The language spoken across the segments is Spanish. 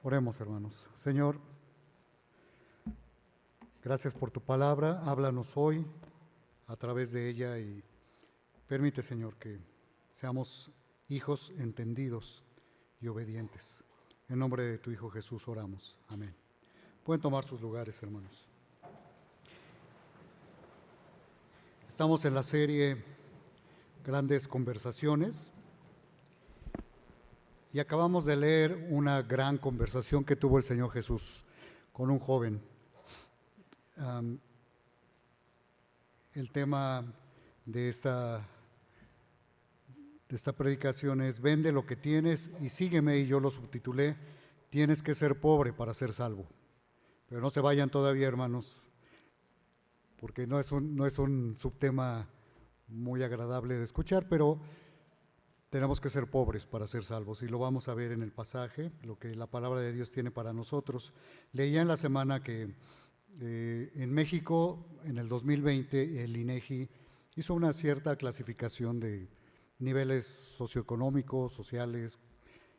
Oremos, hermanos. Señor, gracias por tu palabra. Háblanos hoy a través de ella y permite, Señor, que seamos hijos entendidos y obedientes. En nombre de tu Hijo Jesús oramos. Amén. Pueden tomar sus lugares, hermanos. Estamos en la serie Grandes Conversaciones y acabamos de leer una gran conversación que tuvo el Señor Jesús con un joven. El tema de esta predicación es: vende lo que tienes y sígueme, y yo lo subtitulé: tienes que ser pobre para ser salvo. Pero no se vayan todavía, hermanos, porque no es un subtema muy agradable de escuchar, pero tenemos que ser pobres para ser salvos, y lo vamos a ver en el pasaje, lo que la palabra de Dios tiene para nosotros. Leía en la semana que en México, en el 2020, el INEGI hizo una cierta clasificación de niveles socioeconómicos, sociales,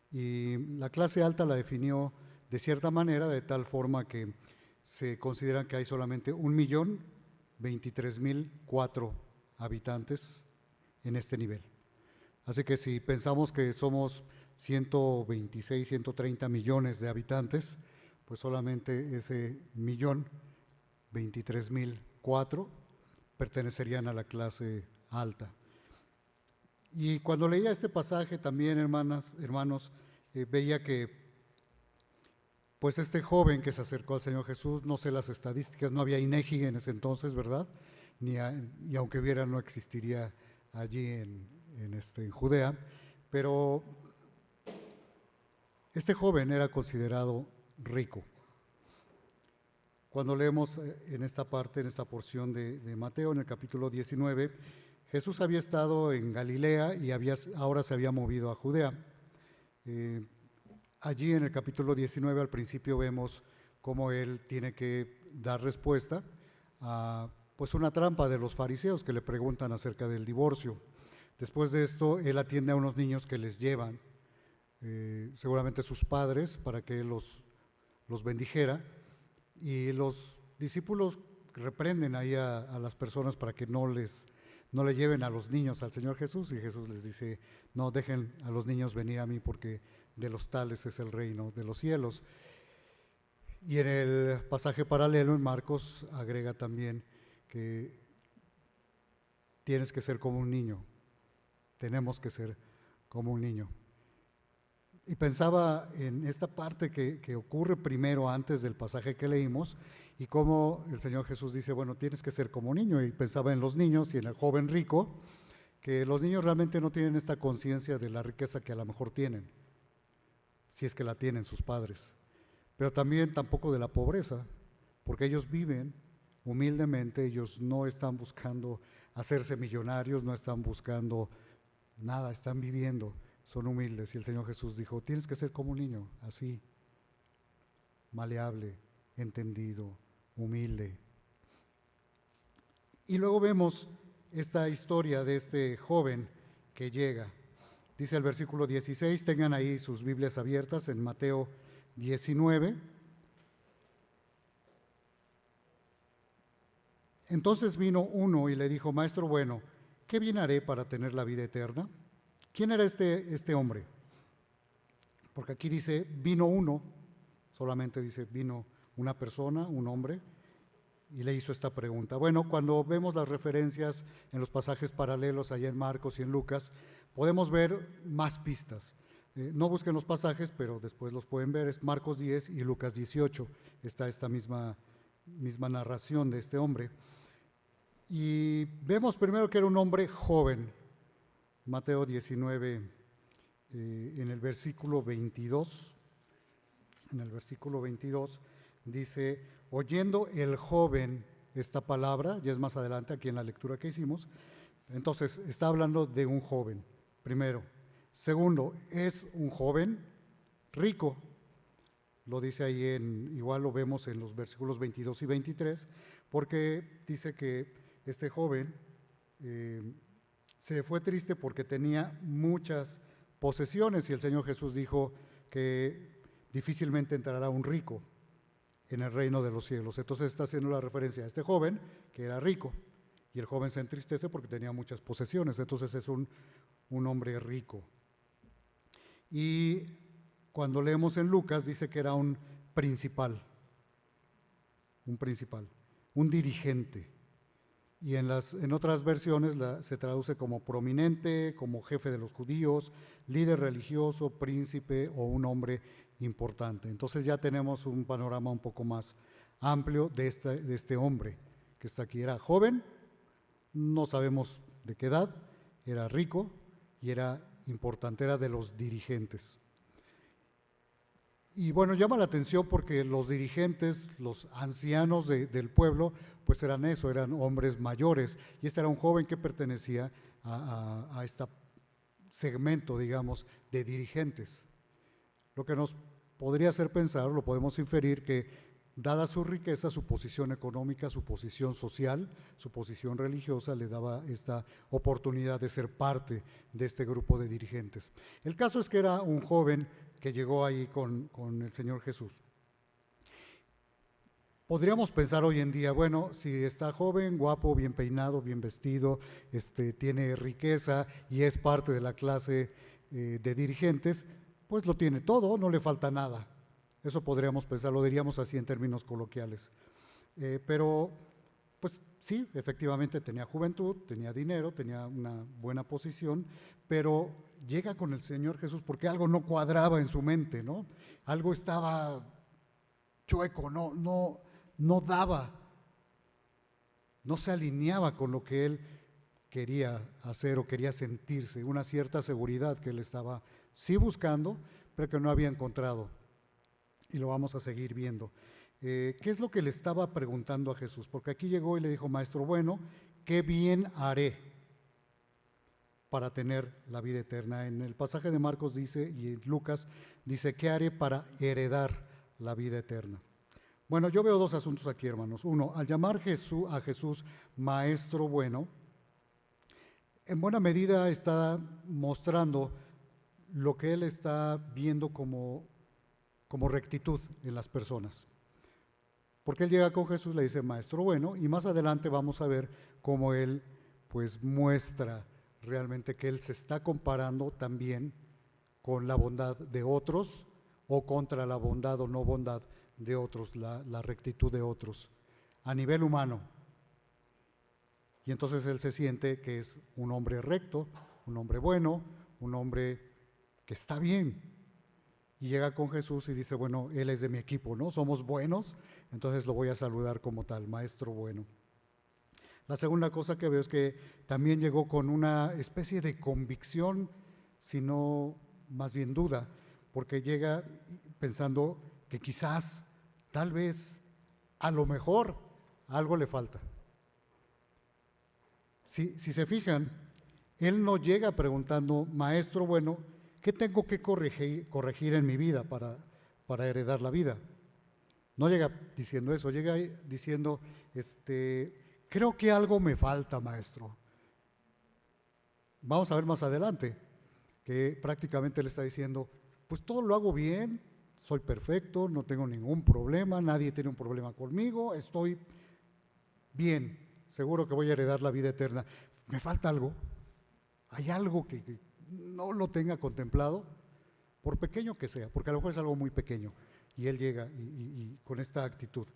y la clase alta la definió de cierta manera, de tal forma que se considera que hay solamente 1.023.004 habitantes en este nivel. Así que si pensamos que somos 126, 130 millones de habitantes, pues solamente ese 1.023.004 pertenecerían a la clase alta. Y cuando leía este pasaje también, hermanos, veía que pues este joven que se acercó al Señor Jesús, no sé las estadísticas, no había INEGI en ese entonces, ¿verdad? Y aunque hubiera, no existiría allí en Judea, pero este joven era considerado rico. Cuando leemos en esta parte, en esta porción de Mateo, en el capítulo 19, Jesús había estado en Galilea y ahora se había movido a Judea. Allí en el capítulo 19 al principio vemos cómo él tiene que dar respuesta a pues una trampa de los fariseos que le preguntan acerca del divorcio. Después de esto, él atiende a unos niños que les llevan, seguramente sus padres, para que él los bendijera, y los discípulos reprenden ahí a las personas para que no le lleven a los niños al Señor Jesús, y Jesús les dice: no, dejen a los niños venir a mí, porque de los tales es el reino de los cielos. Y en el pasaje paralelo en Marcos agrega también que tienes que ser como un niño, tenemos que ser como un niño. Y pensaba en esta parte que ocurre primero antes del pasaje que leímos, y cómo el Señor Jesús dice, bueno, tienes que ser como un niño, y pensaba en los niños y en el joven rico, que los niños realmente no tienen esta conciencia de la riqueza que a lo mejor tienen, si es que la tienen sus padres, pero también tampoco de la pobreza, porque ellos viven humildemente, ellos no están buscando hacerse millonarios, no están buscando nada, están viviendo, son humildes. Y el Señor Jesús dijo, tienes que ser como un niño, así, maleable, entendido, humilde. Y luego vemos esta historia de este joven que llega. Dice el versículo 16, tengan ahí sus Biblias abiertas en Mateo 19. Entonces vino uno y le dijo, maestro bueno, ¿qué bien haré para tener la vida eterna? ¿Quién era este hombre? Porque aquí dice, vino uno, solamente dice, vino una persona, un hombre, y le hizo esta pregunta. Bueno, cuando vemos las referencias en los pasajes paralelos allá en Marcos y en Lucas, podemos ver más pistas. No busquen los pasajes, pero después los pueden ver. Es Marcos 10 y Lucas 18. Está esta misma narración de este hombre. Y vemos primero que era un hombre joven. Mateo 19, en el versículo 22. En el versículo 22 dice, oyendo el joven esta palabra, ya es más adelante aquí en la lectura que hicimos. Entonces está hablando de un joven, primero. Segundo, es un joven rico, lo dice ahí, igual lo vemos en los versículos 22 y 23, porque dice que este joven se fue triste porque tenía muchas posesiones, y el Señor Jesús dijo que difícilmente entrará un rico en el reino de los cielos. Entonces está haciendo la referencia a este joven que era rico, y el joven se entristece porque tenía muchas posesiones, entonces es un hombre rico. Y cuando leemos en Lucas dice que era un principal, un dirigente. Y en otras versiones se traduce como prominente, como jefe de los judíos, líder religioso, príncipe o un hombre importante. Entonces ya tenemos un panorama un poco más amplio de este hombre que está aquí. Era joven, no sabemos de qué edad, era rico y era importante, era de los dirigentes. Y bueno, llama la atención porque los dirigentes, los ancianos del pueblo, pues eran eso, eran hombres mayores, y este era un joven que pertenecía a este segmento, digamos, de dirigentes. Lo que nos podría hacer pensar, lo podemos inferir, que dada su riqueza, su posición económica, su posición social, su posición religiosa, le daba esta oportunidad de ser parte de este grupo de dirigentes. El caso es que era un joven que llegó ahí con el Señor Jesús. Podríamos pensar hoy en día, bueno, si está joven, guapo, bien peinado, bien vestido, tiene riqueza y es parte de la clase de dirigentes, pues lo tiene todo, no le falta nada. Eso podríamos pensar, lo diríamos así en términos coloquiales. Pero, pues sí, efectivamente tenía juventud, tenía dinero, tenía una buena posición, pero llega con el Señor Jesús porque algo no cuadraba en su mente, ¿no? Algo estaba chueco, no daba, no se alineaba con lo que él quería hacer o quería sentirse, una cierta seguridad que él estaba sí buscando, pero que no había encontrado. Y lo vamos a seguir viendo. ¿Qué es lo que le estaba preguntando a Jesús? Porque aquí llegó y le dijo, maestro bueno, ¿qué bien haré para tener la vida eterna? En el pasaje de Marcos dice, y en Lucas dice, ¿qué haré para heredar la vida eterna? Bueno, yo veo dos asuntos aquí, hermanos. Uno, al llamar a Jesús maestro bueno, en buena medida está mostrando lo que él está viendo como rectitud en las personas. Porque él llega con Jesús, le dice maestro bueno, y más adelante vamos a ver cómo él pues muestra realmente que él se está comparando también con la bondad de otros o contra la bondad o no bondad de otros, la rectitud de otros a nivel humano. Y entonces él se siente que es un hombre recto, un hombre bueno, un hombre que está bien. Y llega con Jesús y dice, bueno, él es de mi equipo, ¿no? Somos buenos, entonces lo voy a saludar como tal, maestro bueno. La segunda cosa que veo es que también llegó con una especie de convicción, sino más bien duda, porque llega pensando que quizás, tal vez, a lo mejor, algo le falta. Si se fijan, él no llega preguntando, maestro bueno, ¿qué tengo que corregir en mi vida para heredar la vida? No llega diciendo eso, llega diciendo, creo que algo me falta, maestro. Vamos a ver más adelante, que prácticamente le está diciendo, pues todo lo hago bien, soy perfecto, no tengo ningún problema, nadie tiene un problema conmigo, estoy bien, seguro que voy a heredar la vida eterna. ¿Me falta algo? ¿Hay algo que no lo tenga contemplado? Por pequeño que sea, porque a lo mejor es algo muy pequeño, y él llega y con esta actitud.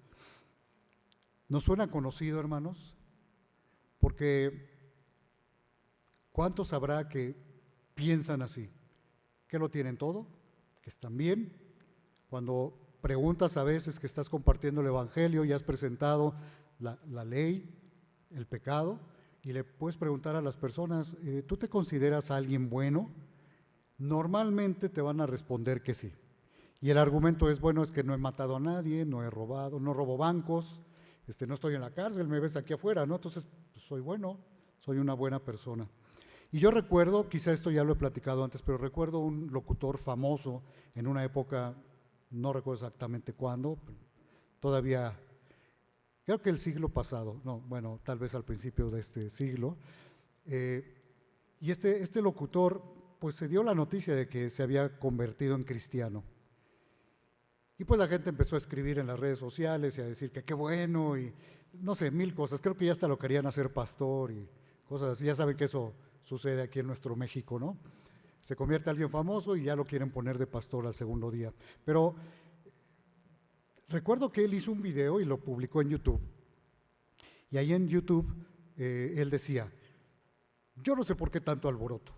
¿Nos suena conocido, hermanos? Porque ¿cuántos habrá que piensan así? ¿Que lo tienen todo? ¿Que están bien? Cuando preguntas a veces que estás compartiendo el Evangelio y has presentado la ley, el pecado, y le puedes preguntar a las personas, ¿tú te consideras alguien bueno? Normalmente te van a responder que sí. Y el argumento es, bueno, es que no he matado a nadie, no he robado, no robo bancos, no estoy en la cárcel, me ves aquí afuera, ¿no? Entonces, pues, soy bueno, soy una buena persona. Y yo recuerdo, quizá esto ya lo he platicado antes, pero recuerdo un locutor famoso en una época, no recuerdo exactamente cuándo, todavía, creo que el siglo pasado, no, bueno, tal vez al principio de este siglo, y este locutor pues se dio la noticia de que se había convertido en cristiano. Y pues la gente empezó a escribir en las redes sociales y a decir que qué bueno y no sé, mil cosas. Creo que ya hasta lo querían hacer pastor y cosas así. Ya saben que eso sucede aquí en nuestro México, ¿no? Se convierte alguien famoso y ya lo quieren poner de pastor al segundo día. Pero recuerdo que él hizo un video y lo publicó en YouTube. Y ahí en YouTube él decía, yo no sé por qué tanto alboroto.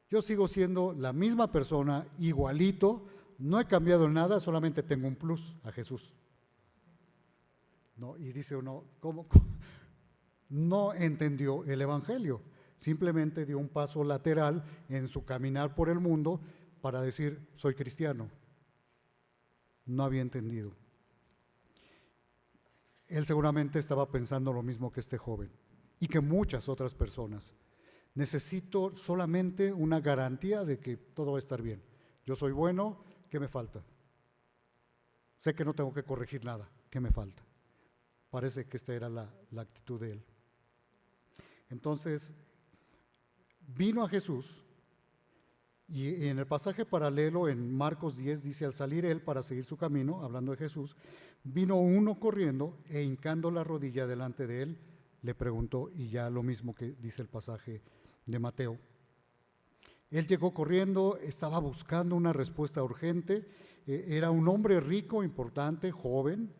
Yo sigo siendo la misma persona, igualito, no he cambiado en nada, solamente tengo un plus, a Jesús. ¿No? Y dice uno, ¿cómo? No entendió el Evangelio, simplemente dio un paso lateral en su caminar por el mundo para decir, soy cristiano. No había entendido. Él seguramente estaba pensando lo mismo que este joven y que muchas otras personas. Necesito solamente una garantía de que todo va a estar bien. Yo soy bueno, ¿qué me falta? Sé que no tengo que corregir nada, ¿qué me falta? Parece que esta era la actitud de él. Entonces, vino a Jesús y en el pasaje paralelo en Marcos 10 dice, al salir él para seguir su camino, hablando de Jesús, vino uno corriendo e hincando la rodilla delante de él, le preguntó, y ya lo mismo que dice el pasaje de Mateo. Él llegó corriendo, estaba buscando una respuesta urgente, era un hombre rico, importante, joven,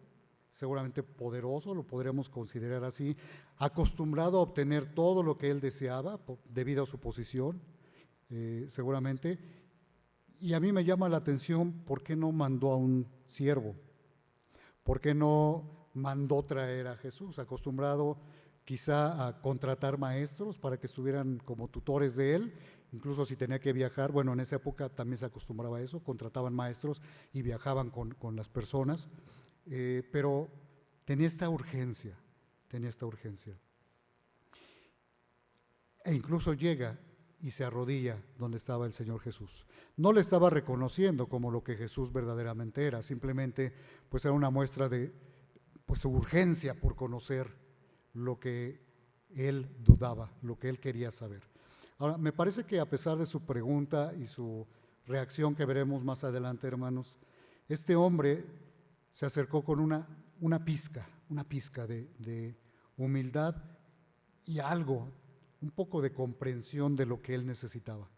seguramente poderoso, lo podríamos considerar así, acostumbrado a obtener todo lo que él deseaba debido a su posición, seguramente. Y a mí me llama la atención, ¿por qué no mandó a un siervo? ¿Por qué no mandó traer a Jesús? Acostumbrado quizá a contratar maestros para que estuvieran como tutores de él, incluso si tenía que viajar, bueno, en esa época también se acostumbraba a eso, contrataban maestros y viajaban con las personas, pero tenía esta urgencia, e incluso llega y se arrodilla donde estaba el Señor Jesús. No le estaba reconociendo como lo que Jesús verdaderamente era, simplemente pues era una muestra de pues su urgencia por conocer lo que él dudaba, lo que él quería saber. Ahora, me parece que a pesar de su pregunta y su reacción que veremos más adelante, hermanos, este hombre se acercó con una pizca de humildad y algo, un poco de comprensión de lo que él necesitaba.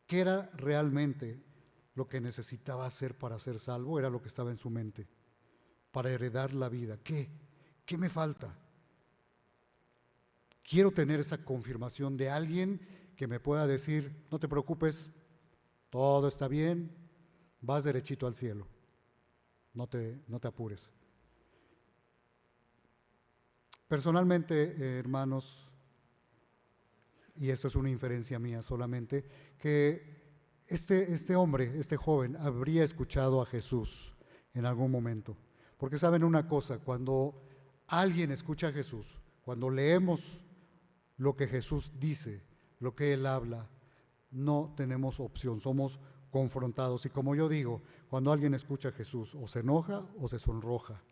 ¿Qué era realmente lo que necesitaba hacer para ser salvo? Era lo que estaba en su mente, para heredar la vida. ¿Qué me falta? Quiero tener esa confirmación de alguien que me pueda decir, no te preocupes, todo está bien, vas derechito al cielo, no te apures. Personalmente, hermanos, y esto es una inferencia mía solamente, que este hombre, este joven, habría escuchado a Jesús en algún momento. Porque saben una cosa, cuando alguien escucha a Jesús, cuando leemos lo que Jesús dice, lo que Él habla, no tenemos opción, somos confrontados. Y como yo digo, cuando alguien escucha a Jesús, o se enoja o se sonroja,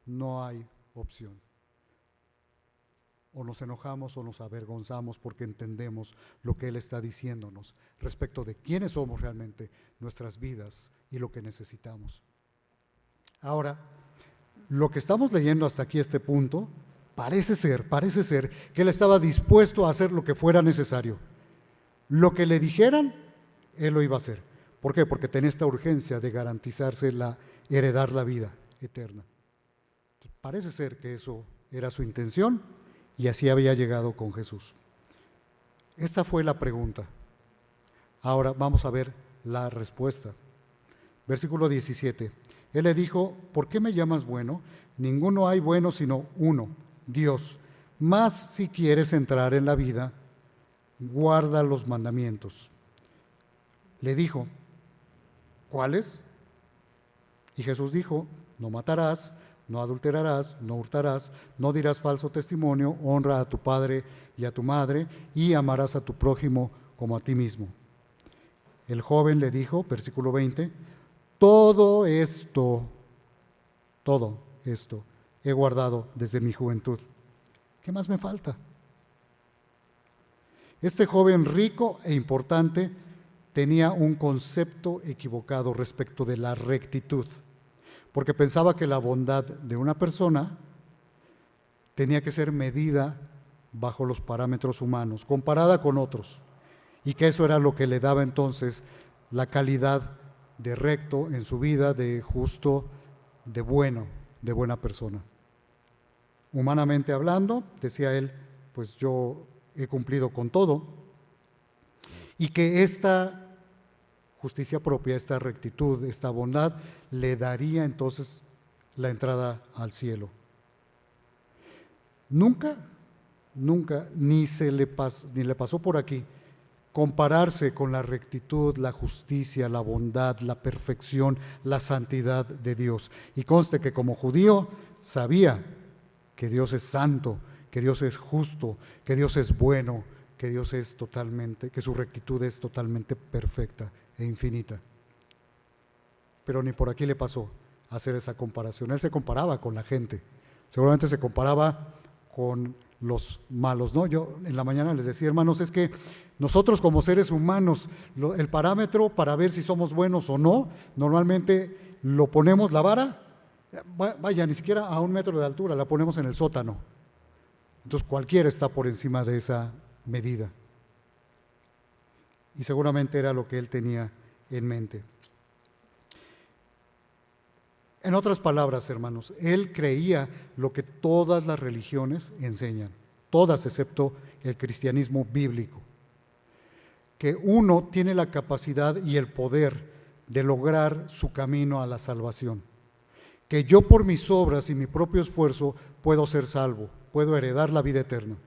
no hay opción. O nos enojamos o nos avergonzamos porque entendemos lo que Él está diciéndonos respecto de quiénes somos realmente, nuestras vidas y lo que necesitamos. Ahora, lo que estamos leyendo hasta aquí, este punto, parece ser que Él estaba dispuesto a hacer lo que fuera necesario. Lo que le dijeran, Él lo iba a hacer. ¿Por qué? Porque tenía esta urgencia de garantizarse heredar la vida eterna. Parece ser que eso era su intención y así había llegado con Jesús. Esta fue la pregunta. Ahora vamos a ver la respuesta. Versículo 17. Él le dijo, ¿por qué me llamas bueno? Ninguno hay bueno sino uno, Dios. Mas si quieres entrar en la vida, guarda los mandamientos. Le dijo, ¿cuáles? Y Jesús dijo, no matarás, no adulterarás, no hurtarás, no dirás falso testimonio, honra a tu padre y a tu madre, y amarás a tu prójimo como a ti mismo. El joven le dijo, versículo 20, todo esto he guardado desde mi juventud. ¿Qué más me falta? Este joven rico e importante tenía un concepto equivocado respecto de la rectitud, porque pensaba que la bondad de una persona tenía que ser medida bajo los parámetros humanos, comparada con otros, y que eso era lo que le daba entonces la calidad de recto en su vida, de justo, de bueno, de buena persona. Humanamente hablando, decía él, pues yo he cumplido con todo, y que esta justicia propia, esta rectitud, esta bondad, le daría entonces la entrada al cielo. Nunca, ni le pasó por aquí compararse con la rectitud, la justicia, la bondad, la perfección, la santidad de Dios. Y conste que como judío sabía que Dios es santo, que Dios es justo, que Dios es bueno, que Dios es totalmente, que su rectitud es totalmente perfecta e infinita. Pero ni por aquí le pasó hacer esa comparación. Él se comparaba con la gente, seguramente se comparaba con los malos, ¿no? Yo en la mañana les decía, hermanos, es que nosotros como seres humanos, el parámetro para ver si somos buenos o no, normalmente lo ponemos, la vara, vaya, ni siquiera a 1 metro de altura, la ponemos en el sótano. Entonces cualquiera está por encima de esa medida. Y seguramente era lo que él tenía en mente. En otras palabras, hermanos, él creía lo que todas las religiones enseñan, todas excepto el cristianismo bíblico, que uno tiene la capacidad y el poder de lograr su camino a la salvación, que yo por mis obras y mi propio esfuerzo puedo ser salvo, puedo heredar la vida eterna.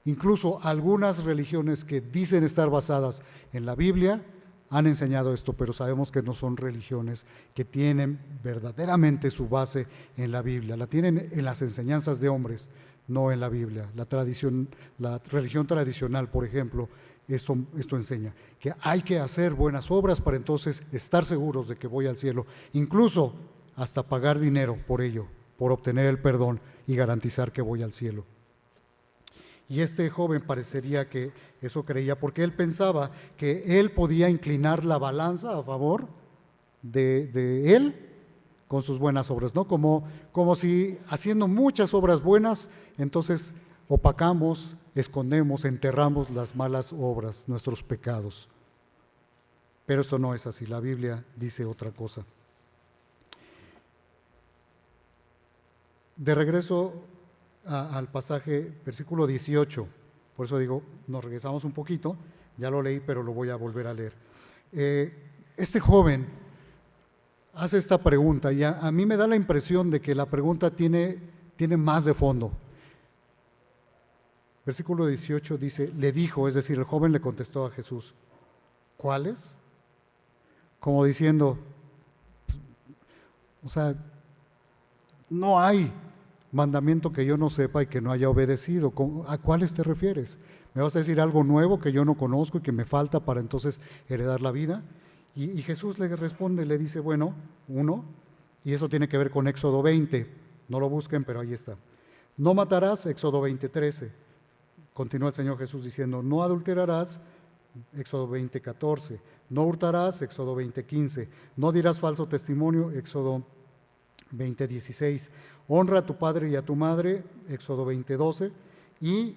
Incluso algunas religiones que dicen estar basadas en la Biblia han enseñado esto, pero sabemos que no son religiones que tienen verdaderamente su base en la Biblia, la tienen en las enseñanzas de hombres, no en la Biblia. La religión tradicional, por ejemplo, esto enseña que hay que hacer buenas obras para entonces estar seguros de que voy al cielo, incluso hasta pagar dinero por ello, por obtener el perdón y garantizar que voy al cielo. Y este joven parecería que eso creía, porque él pensaba que él podía inclinar la balanza a favor de él con sus buenas obras, ¿no? Como si haciendo muchas obras buenas, entonces opacamos, escondemos, enterramos las malas obras, nuestros pecados. Pero eso no es así, la Biblia dice otra cosa. De regreso al pasaje, versículo 18, por eso digo, nos regresamos un poquito, ya lo leí, pero lo voy a volver a leer. Este joven hace esta pregunta y a mí me da la impresión de que la pregunta tiene más de fondo. Versículo 18 dice, le dijo, es decir, el joven le contestó a Jesús, ¿cuáles? Como diciendo, o sea, no hay mandamiento que yo no sepa y que no haya obedecido. ¿A cuáles te refieres? ¿Me vas a decir algo nuevo que yo no conozco y que me falta para entonces heredar la vida? Y Jesús le responde, le dice, bueno, uno, y eso tiene que ver con Éxodo 20, no lo busquen, pero ahí está. No matarás, Éxodo 20:13. Continúa el Señor Jesús diciendo, no adulterarás, Éxodo 20:14. No hurtarás, Éxodo 20:15. No dirás falso testimonio, Éxodo 20:16. Honra a tu padre y a tu madre, Éxodo 20:12, y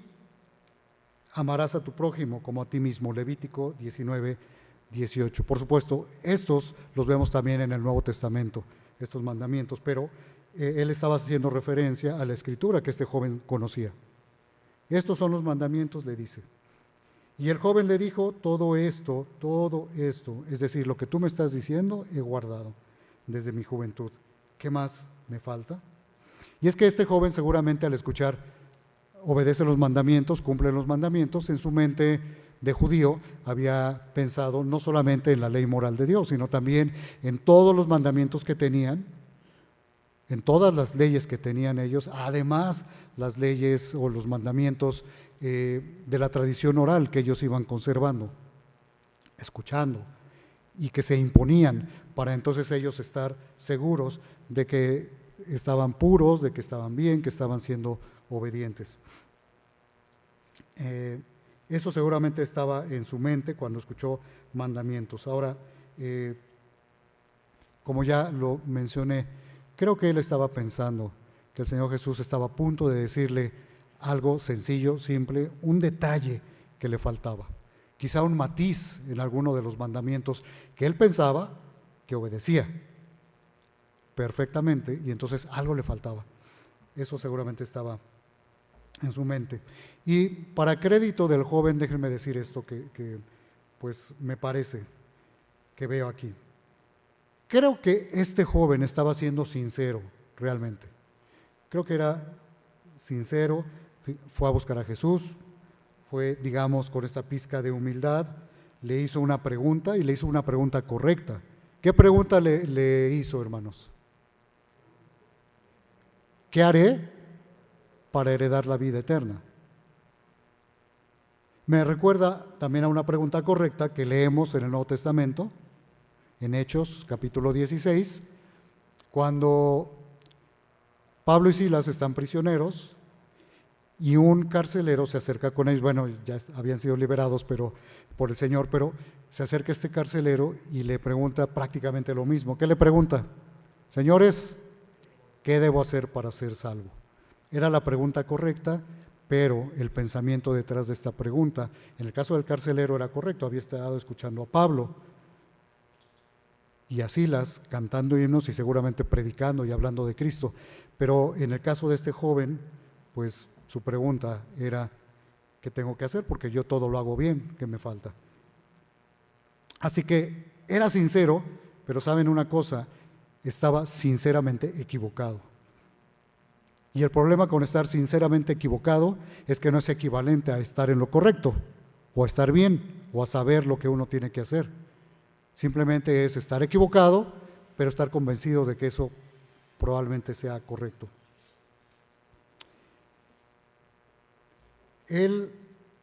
amarás a tu prójimo como a ti mismo, Levítico 19:18. Por supuesto, estos los vemos también en el Nuevo Testamento, estos mandamientos, pero él estaba haciendo referencia a la escritura que este joven conocía. Estos son los mandamientos, le dice. Y el joven le dijo, todo esto, es decir, lo que tú me estás diciendo, he guardado desde mi juventud. ¿Qué más me falta? Y es que este joven seguramente al escuchar obedece los mandamientos, cumple los mandamientos, en su mente de judío había pensado no solamente en la ley moral de Dios, sino también en todos los mandamientos que tenían, en todas las leyes que tenían ellos, además las leyes o los mandamientos de la tradición oral que ellos iban conservando, escuchando y que se imponían para entonces ellos estar seguros de que estaban puros, de que estaban bien, que estaban siendo obedientes. Eso seguramente estaba en su mente cuando escuchó mandamientos. Ahora, como ya lo mencioné, creo que él estaba pensando que el Señor Jesús estaba a punto de decirle algo sencillo, simple, un detalle que le faltaba, quizá un matiz en alguno de los mandamientos que él pensaba que obedecía perfectamente y entonces algo le faltaba. Eso seguramente estaba en su mente. Y para crédito del joven, déjenme decir esto que pues me parece que veo aquí. Creo que este joven estaba siendo sincero realmente. Creo que era sincero, fue a buscar a Jesús, fue, digamos, con esta pizca de humildad, le hizo una pregunta y le hizo una pregunta correcta. ¿Qué pregunta le hizo, hermanos? ¿Qué haré para heredar la vida eterna? Me recuerda también a una pregunta correcta que leemos en el Nuevo Testamento, en Hechos capítulo 16, cuando Pablo y Silas están prisioneros y un carcelero se acerca con ellos, bueno, ya habían sido liberados por el Señor, pero se acerca este carcelero y le pregunta prácticamente lo mismo. ¿Qué le pregunta? Señores, ¿qué debo hacer para ser salvo? Era la pregunta correcta, pero el pensamiento detrás de esta pregunta, en el caso del carcelero era correcto, había estado escuchando a Pablo y a Silas cantando himnos y seguramente predicando y hablando de Cristo, pero en el caso de este joven, pues su pregunta era, ¿qué tengo que hacer? Porque yo todo lo hago bien, ¿qué me falta? Así que era sincero, pero saben una cosa, estaba sinceramente equivocado. Y el problema con estar sinceramente equivocado es que no es equivalente a estar en lo correcto, o a estar bien, o a saber lo que uno tiene que hacer. Simplemente es estar equivocado, pero estar convencido de que eso probablemente sea correcto. Él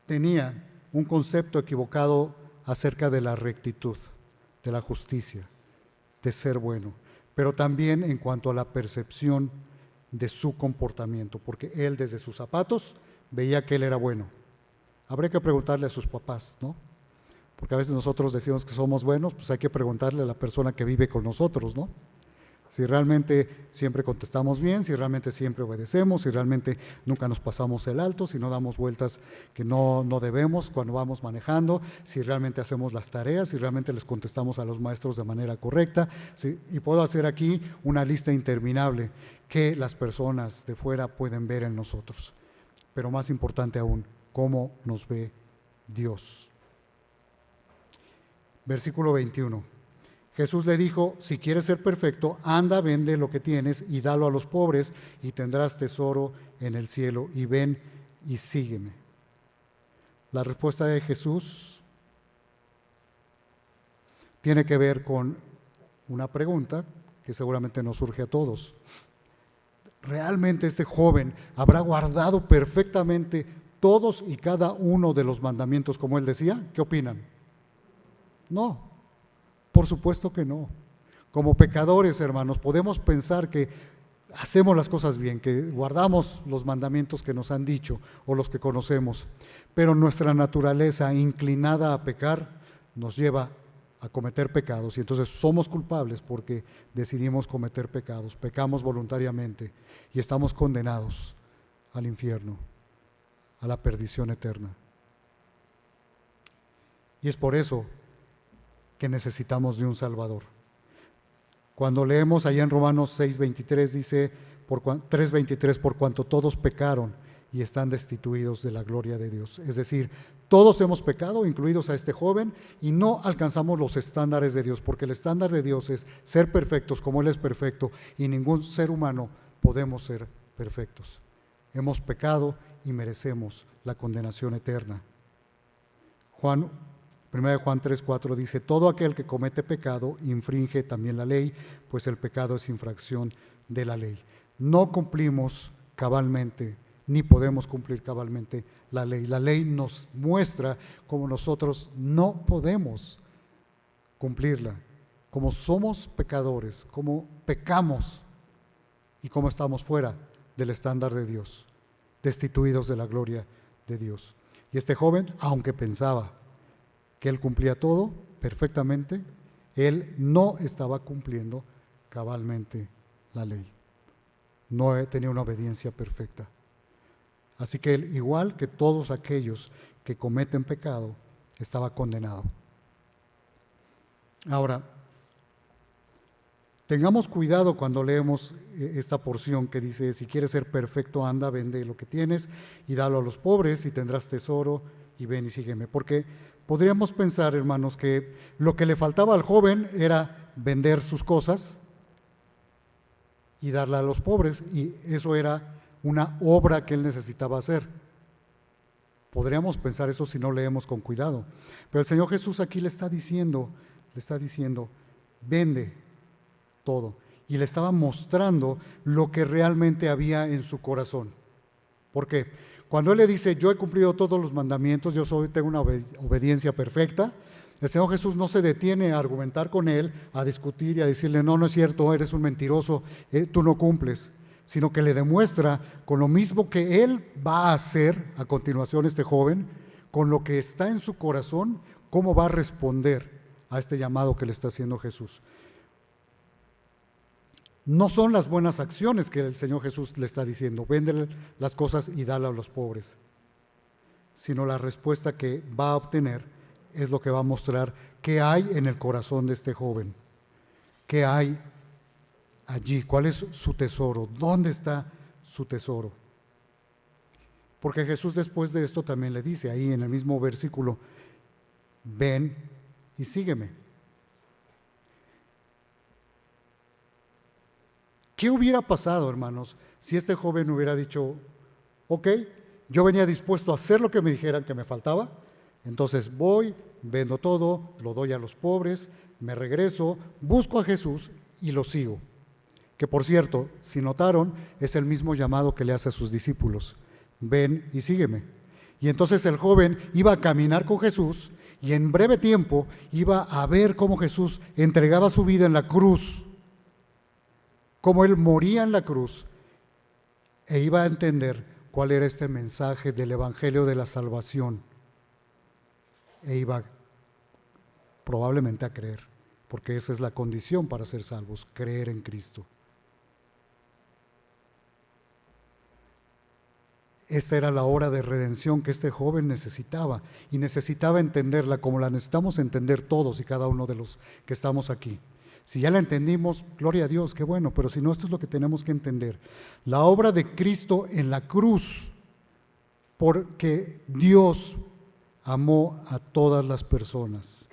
tenía un concepto equivocado acerca de la rectitud, de la justicia, de ser bueno, pero también en cuanto a la percepción de su comportamiento, porque él desde sus zapatos veía que él era bueno. Habría que preguntarle a sus papás, ¿no? Porque a veces nosotros decimos que somos buenos, pues hay que preguntarle a la persona que vive con nosotros, ¿no? Si realmente siempre contestamos bien, si realmente siempre obedecemos, si realmente nunca nos pasamos el alto, si no damos vueltas que no debemos cuando vamos manejando, si realmente hacemos las tareas, si realmente les contestamos a los maestros de manera correcta. ¿Sí? Y puedo hacer aquí una lista interminable que las personas de fuera pueden ver en nosotros. Pero más importante aún, cómo nos ve Dios. Versículo 21. Jesús le dijo, si quieres ser perfecto, anda, vende lo que tienes y dalo a los pobres y tendrás tesoro en el cielo y ven y sígueme. La respuesta de Jesús tiene que ver con una pregunta que seguramente nos surge a todos. ¿Realmente este joven habrá guardado perfectamente todos y cada uno de los mandamientos como él decía? ¿Qué opinan? No. Por supuesto que no. Como pecadores, hermanos, podemos pensar que hacemos las cosas bien, que guardamos los mandamientos que nos han dicho o los que conocemos, pero nuestra naturaleza inclinada a pecar nos lleva a cometer pecados y entonces somos culpables porque decidimos cometer pecados, pecamos voluntariamente y estamos condenados al infierno, a la perdición eterna. Y es por eso que necesitamos de un Salvador. Cuando leemos allá en Romanos 6:23 dice, 3:23, por cuanto todos pecaron y están destituidos de la gloria de Dios. Es decir, todos hemos pecado, incluidos a este joven, y no alcanzamos los estándares de Dios, porque el estándar de Dios es ser perfectos como Él es perfecto, y ningún ser humano podemos ser perfectos. Hemos pecado y merecemos la condenación eterna. 1 Juan 3:4 dice, todo aquel que comete pecado infringe también la ley, pues el pecado es infracción de la ley. No cumplimos cabalmente, ni podemos cumplir cabalmente la ley. La ley nos muestra cómo nosotros no podemos cumplirla, cómo somos pecadores, cómo pecamos y cómo estamos fuera del estándar de Dios, destituidos de la gloria de Dios. Y este joven, aunque pensaba que él cumplía todo perfectamente, él no estaba cumpliendo cabalmente la ley. No tenía una obediencia perfecta. Así que él, igual que todos aquellos que cometen pecado, estaba condenado. Ahora, tengamos cuidado cuando leemos esta porción que dice: si quieres ser perfecto, anda, vende lo que tienes y dalo a los pobres y tendrás tesoro, y ven y sígueme. Porque podríamos pensar, hermanos, que lo que le faltaba al joven era vender sus cosas y darla a los pobres, y eso era una obra que él necesitaba hacer. Podríamos pensar eso si no leemos con cuidado. Pero el Señor Jesús aquí le está diciendo, vende todo. Y le estaba mostrando lo que realmente había en su corazón. ¿Por qué? Cuando Él le dice: yo he cumplido todos los mandamientos, tengo una obediencia perfecta, el Señor Jesús no se detiene a argumentar con Él, a discutir y a decirle: no, no es cierto, eres un mentiroso, tú no cumples. Sino que le demuestra con lo mismo que Él va a hacer a continuación este joven, con lo que está en su corazón, cómo va a responder a este llamado que le está haciendo Jesús. No son las buenas acciones que el Señor Jesús le está diciendo: vende las cosas y dale a los pobres, sino la respuesta que va a obtener es lo que va a mostrar qué hay en el corazón de este joven, qué hay allí, cuál es su tesoro, dónde está su tesoro. Porque Jesús después de esto también le dice ahí en el mismo versículo: ven y sígueme. ¿Qué hubiera pasado, hermanos, si este joven hubiera dicho: ok, yo venía dispuesto a hacer lo que me dijeran que me faltaba, entonces voy, vendo todo, lo doy a los pobres, me regreso, busco a Jesús y lo sigo? Que por cierto, si notaron, es el mismo llamado que le hace a sus discípulos: ven y sígueme. Y entonces el joven iba a caminar con Jesús y en breve tiempo iba a ver cómo Jesús entregaba su vida en la cruz, cómo Él moría en la cruz, e iba a entender cuál era este mensaje del Evangelio de la salvación, e iba probablemente a creer, porque esa es la condición para ser salvos: creer en Cristo. Esta era la hora de redención que este joven necesitaba, y necesitaba entenderla como la necesitamos entender todos y cada uno de los que estamos aquí. Si ya la entendimos, gloria a Dios, qué bueno, pero si no, esto es lo que tenemos que entender. La obra de Cristo en la cruz, porque Dios amó a todas las personas.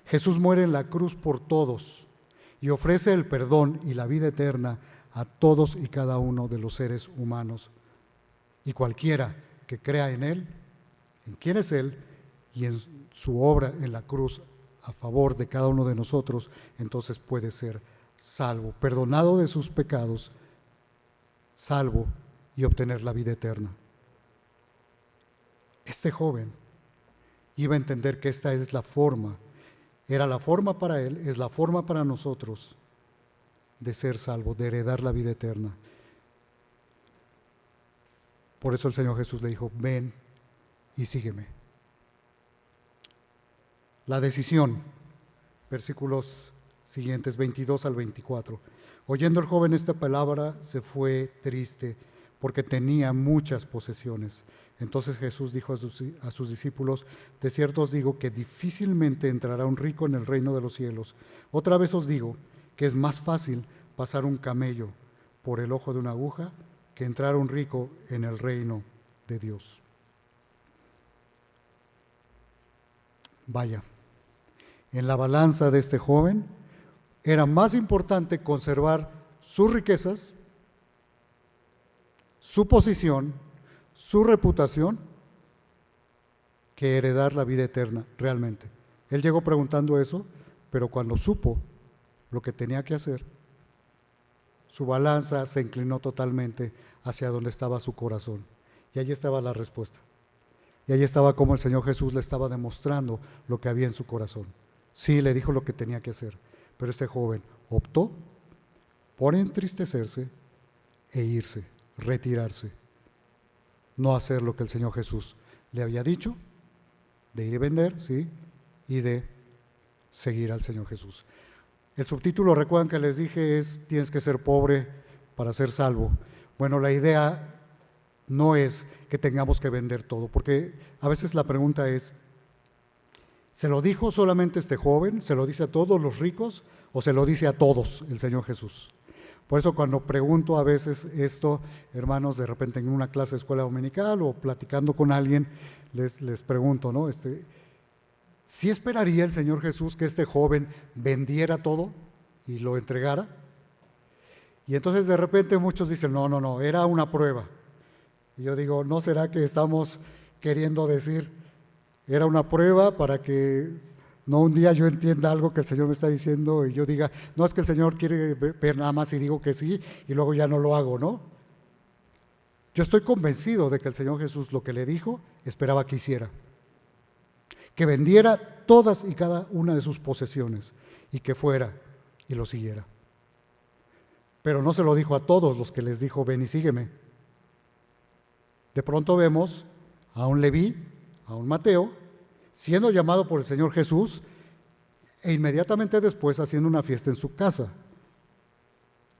Jesús muere en la cruz por todos y ofrece el perdón y la vida eterna a todos y cada uno de los seres humanos. Y cualquiera que crea en Él, en quién es Él y en su obra en la cruz a favor de cada uno de nosotros, entonces puede ser salvo, perdonado de sus pecados, salvo y obtener la vida eterna. Este joven iba a entender que esta es la forma, era la forma para él, es la forma para nosotros de ser salvo, de heredar la vida eterna. Por eso el Señor Jesús le dijo: ven y sígueme. La decisión, versículos siguientes, 22 al 24. Oyendo el joven esta palabra, se fue triste, porque tenía muchas posesiones. Entonces Jesús dijo a sus discípulos: de cierto os digo que difícilmente entrará un rico en el reino de los cielos. Otra vez os digo que es más fácil pasar un camello por el ojo de una aguja que entrar un rico en el reino de Dios. Vaya, en la balanza de este joven era más importante conservar sus riquezas, su posición, su reputación, que heredar la vida eterna realmente. Él llegó preguntando eso, pero cuando supo lo que tenía que hacer, su balanza se inclinó totalmente hacia donde estaba su corazón. Y allí estaba la respuesta. Y allí estaba como el Señor Jesús le estaba demostrando lo que había en su corazón. Sí, le dijo lo que tenía que hacer, pero este joven optó por entristecerse e irse, retirarse, no hacer lo que el Señor Jesús le había dicho de ir y vender, ¿sí? Y de seguir al Señor Jesús. El subtítulo, recuerdan que les dije, es tienes que ser pobre para ser salvo. Bueno, la idea no es que tengamos que vender todo, porque a veces la pregunta es, ¿se lo dijo solamente este joven? ¿Se lo dice a todos los ricos? ¿O se lo dice a todos el Señor Jesús? Por eso cuando pregunto a veces esto, hermanos, de repente en una clase de escuela dominical o platicando con alguien, les pregunto, ¿no? ¿Sí esperaría el Señor Jesús que este joven vendiera todo y lo entregara? Y entonces de repente muchos dicen, no, era una prueba. Y yo digo, ¿no será que estamos queriendo decir, era una prueba para que no un día yo entienda algo que el Señor me está diciendo y yo diga, no, es que el Señor quiere ver nada más y digo que sí y luego ya no lo hago, ¿no? Yo estoy convencido de que el Señor Jesús lo que le dijo, esperaba que hiciera. Que vendiera todas y cada una de sus posesiones y que fuera y lo siguiera. Pero no se lo dijo a todos los que les dijo, ven y sígueme. De pronto vemos a un Leví, a un Mateo, siendo llamado por el Señor Jesús e inmediatamente después haciendo una fiesta en su casa,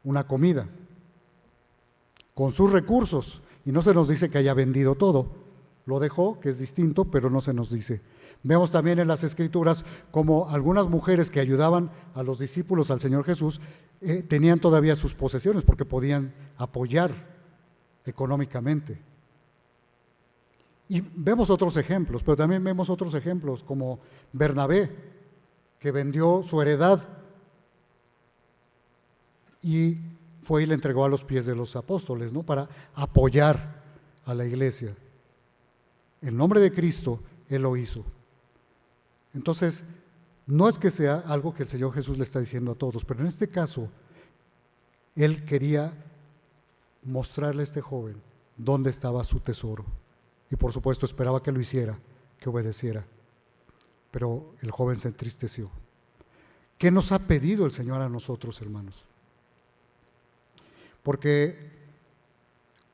una comida, con sus recursos, y no se nos dice que haya vendido todo, lo dejó, que es distinto, pero no se nos dice. Vemos también en las Escrituras como algunas mujeres que ayudaban a los discípulos al Señor Jesús tenían todavía sus posesiones porque podían apoyar económicamente. Y vemos otros ejemplos, pero también vemos otros ejemplos como Bernabé, que vendió su heredad y fue y le entregó a los pies de los apóstoles, ¿no? Para apoyar a la iglesia. En nombre de Cristo, Él lo hizo. Entonces, no es que sea algo que el Señor Jesús le está diciendo a todos, pero en este caso, Él quería mostrarle a este joven dónde estaba su tesoro. Y por supuesto esperaba que lo hiciera, que obedeciera. Pero el joven se entristeció. ¿Qué nos ha pedido el Señor a nosotros, hermanos? Porque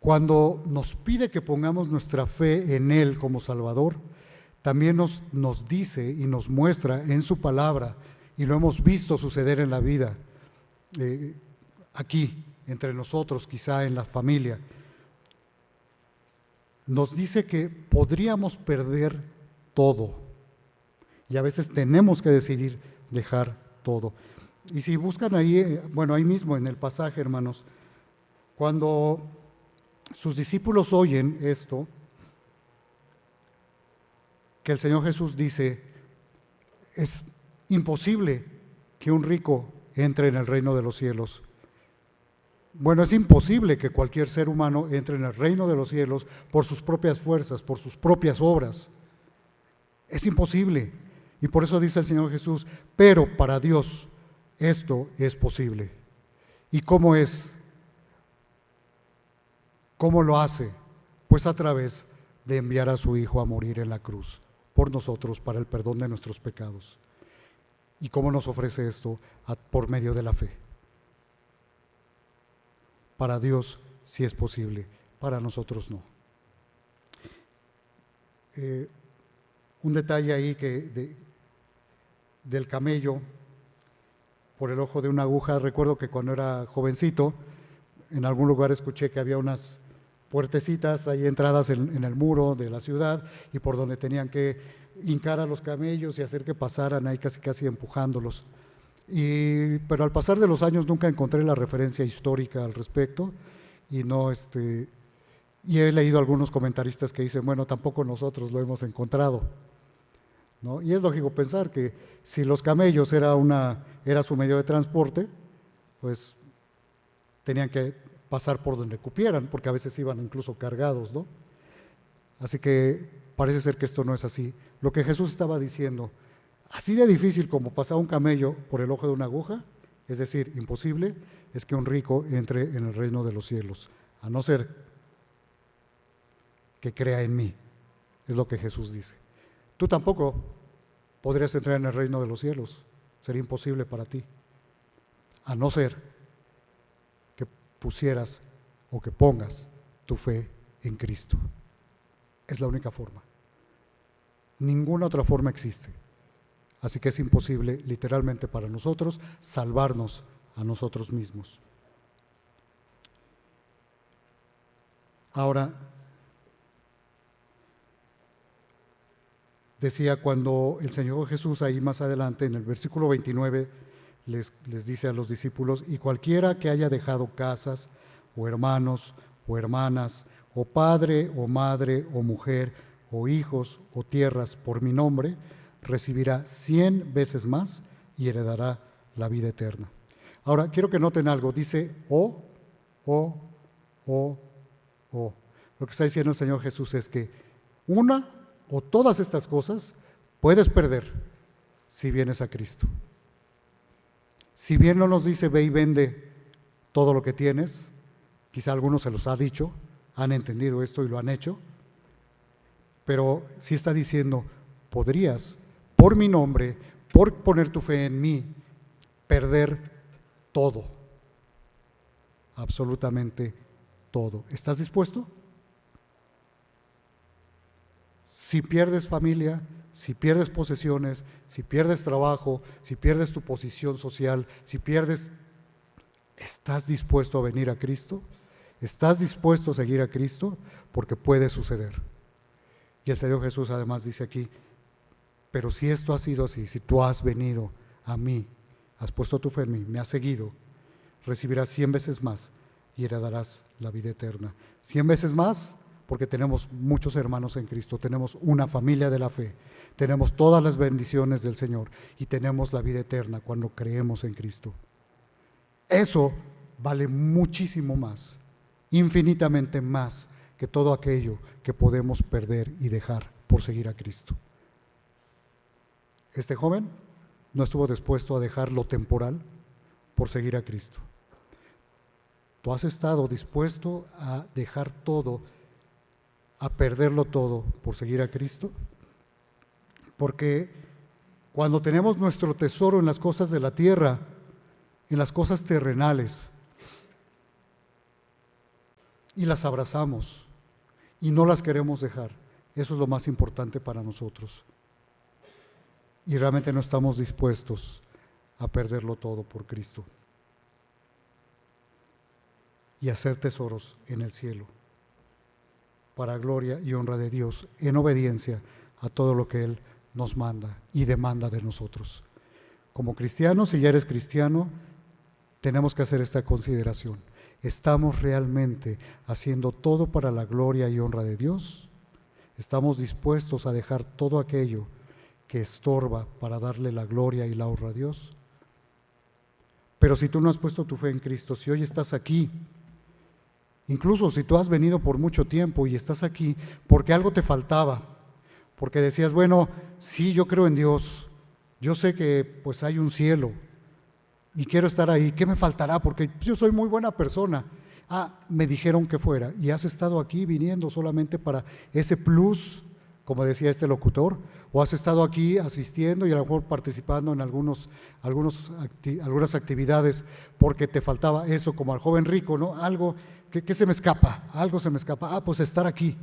cuando nos pide que pongamos nuestra fe en Él como Salvador, también nos dice y nos muestra en su palabra, y lo hemos visto suceder en la vida, aquí, entre nosotros, quizá en la familia, nos dice que podríamos perder todo y a veces tenemos que decidir dejar todo. Y si buscan ahí, bueno, ahí mismo en el pasaje, hermanos, cuando sus discípulos oyen esto, que el Señor Jesús dice, es imposible que un rico entre en el reino de los cielos. Bueno, es imposible que cualquier ser humano entre en el reino de los cielos por sus propias fuerzas, por sus propias obras. Es imposible. Y por eso dice el Señor Jesús, pero para Dios esto es posible. ¿Y cómo es? ¿Cómo lo hace? Pues a través de enviar a su Hijo a morir en la cruz por nosotros para el perdón de nuestros pecados. ¿Y cómo nos ofrece esto? Por medio de la fe. Para Dios sí es posible, para nosotros no. Un detalle ahí del camello por el ojo de una aguja. Recuerdo que cuando era jovencito, en algún lugar escuché que había unas puertecitas ahí entradas en el muro de la ciudad y por donde tenían que hincar a los camellos y hacer que pasaran ahí casi empujándolos. Pero al pasar de los años nunca encontré la referencia histórica al respecto y y he leído algunos comentaristas que dicen, bueno, tampoco nosotros lo hemos encontrado, ¿no? Y es lógico pensar que si los camellos era su medio de transporte, pues tenían que pasar por donde cupieran, porque a veces iban incluso cargados, ¿no? Así que parece ser que esto no es así. Lo que Jesús estaba diciendo, así de difícil como pasar un camello por el ojo de una aguja, es decir, imposible, es que un rico entre en el reino de los cielos, a no ser que crea en mí, es lo que Jesús dice. Tú tampoco podrías entrar en el reino de los cielos, sería imposible para ti, a no ser que pusieras o que pongas tu fe en Cristo. Es la única forma. Ninguna otra forma existe. Así que es imposible, literalmente, para nosotros salvarnos a nosotros mismos. Ahora, decía cuando el Señor Jesús ahí más adelante en el versículo 29 les dice a los discípulos: y cualquiera que haya dejado casas o hermanos o hermanas o padre o madre o mujer o hijos o tierras por mi nombre, recibirá 100 veces más y heredará la vida eterna. Ahora, quiero que noten algo, dice o. Lo que está diciendo el Señor Jesús es que una o todas estas cosas puedes perder si vienes a Cristo. Si bien no nos dice ve y vende todo lo que tienes, quizá algunos se los ha dicho, han entendido esto y lo han hecho, pero sí está diciendo, podrías, por mi nombre, por poner tu fe en mí, perder todo, absolutamente todo. ¿Estás dispuesto? Si pierdes familia, si pierdes posesiones, si pierdes trabajo, si pierdes tu posición social, si pierdes, ¿estás dispuesto a venir a Cristo? ¿Estás dispuesto a seguir a Cristo? Porque puede suceder. Y el Señor Jesús además dice aquí, pero si esto ha sido así, si tú has venido a mí, has puesto tu fe en mí, me has seguido, recibirás 100 veces más y heredarás la vida eterna. 100 veces más porque tenemos muchos hermanos en Cristo, tenemos una familia de la fe, tenemos todas las bendiciones del Señor y tenemos la vida eterna cuando creemos en Cristo. Eso vale muchísimo más, infinitamente más que todo aquello que podemos perder y dejar por seguir a Cristo. Este joven no estuvo dispuesto a dejar lo temporal por seguir a Cristo. ¿Tú has estado dispuesto a dejar todo, a perderlo todo por seguir a Cristo? Porque cuando tenemos nuestro tesoro en las cosas de la tierra, en las cosas terrenales, y las abrazamos y no las queremos dejar, eso es lo más importante para nosotros. Y realmente no estamos dispuestos a perderlo todo por Cristo y hacer tesoros en el cielo para gloria y honra de Dios, en obediencia a todo lo que Él nos manda y demanda de nosotros. Como cristianos, si ya eres cristiano, tenemos que hacer esta consideración. ¿Estamos realmente haciendo todo para la gloria y honra de Dios? ¿Estamos dispuestos a dejar todo aquello que estorba para darle la gloria y la honra a Dios? Pero si tú no has puesto tu fe en Cristo, si hoy estás aquí, incluso si tú has venido por mucho tiempo y estás aquí porque algo te faltaba, porque decías, bueno, sí, yo creo en Dios, yo sé que pues hay un cielo y quiero estar ahí, ¿qué me faltará? Porque yo soy muy buena persona. Me dijeron que fuera, y has estado aquí viniendo solamente para ese plus, como decía este locutor, o has estado aquí asistiendo y a lo mejor participando en algunas actividades porque te faltaba eso, como al joven rico, ¿no? Algo que se me escapa, algo se me escapa, pues estar aquí.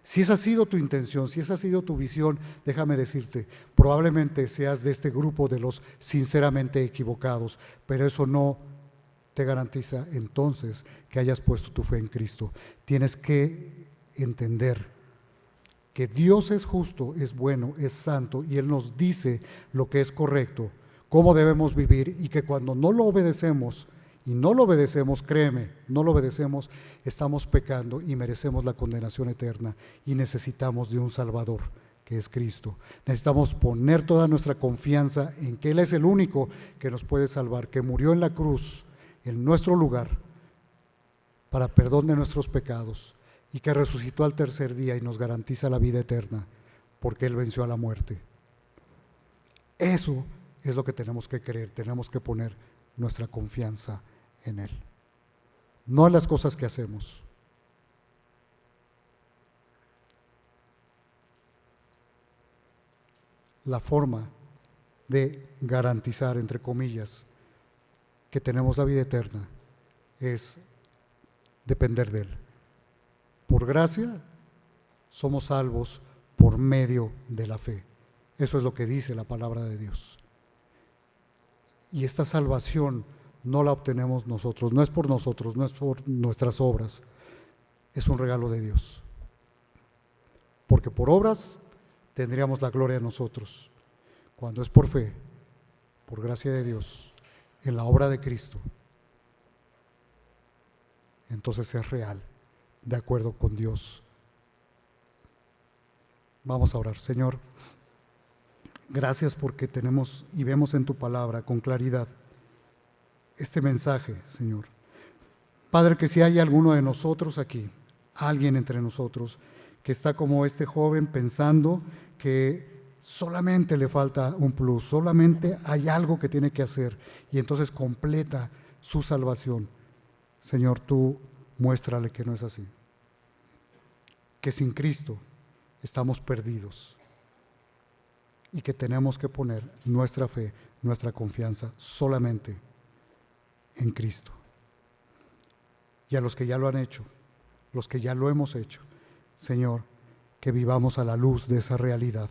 Si esa ha sido tu intención, si esa ha sido tu visión, déjame decirte, probablemente seas de este grupo de los sinceramente equivocados, pero eso no te garantiza entonces que hayas puesto tu fe en Cristo. Tienes que entender que Dios es justo, es bueno, es santo y Él nos dice lo que es correcto, cómo debemos vivir, y que cuando no lo obedecemos, y no lo obedecemos, créeme, no lo obedecemos, estamos pecando y merecemos la condenación eterna y necesitamos de un Salvador, que es Cristo. Necesitamos poner toda nuestra confianza en que Él es el único que nos puede salvar, que murió en la cruz en nuestro lugar para perdón de nuestros pecados y que resucitó al tercer día y nos garantiza la vida eterna porque Él venció a la muerte. Eso es lo que tenemos que creer, tenemos que poner nuestra confianza en Él, no en las cosas que hacemos. La forma de garantizar, entre comillas, que tenemos la vida eterna es depender de Él. Por gracia somos salvos por medio de la fe. Eso es lo que dice la palabra de Dios. Y esta salvación no la obtenemos nosotros, no es por nosotros, no es por nuestras obras, es un regalo de Dios. Porque por obras tendríamos la gloria nosotros. Cuando es por fe, por gracia de Dios, en la obra de Cristo, entonces es real, de acuerdo con Dios. Vamos a orar. Señor, gracias porque tenemos y vemos en tu palabra con claridad este mensaje, Señor. Padre, que si hay alguno de nosotros aquí, alguien entre nosotros, que está como este joven pensando que solamente le falta un plus, solamente hay algo que tiene que hacer y entonces completa su salvación. Señor, tú muéstrale que no es así, que sin Cristo estamos perdidos y que tenemos que poner nuestra fe, nuestra confianza solamente en Cristo. Y a los que ya lo han hecho, los que ya lo hemos hecho, Señor, que vivamos a la luz de esa realidad,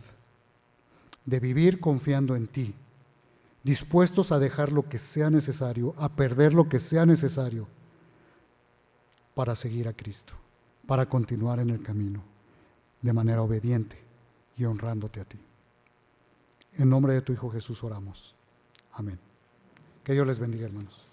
de vivir confiando en ti, dispuestos a dejar lo que sea necesario, a perder lo que sea necesario para seguir a Cristo, para continuar en el camino de manera obediente y honrándote a ti. En nombre de tu Hijo Jesús oramos. Amén. Que Dios les bendiga, hermanos.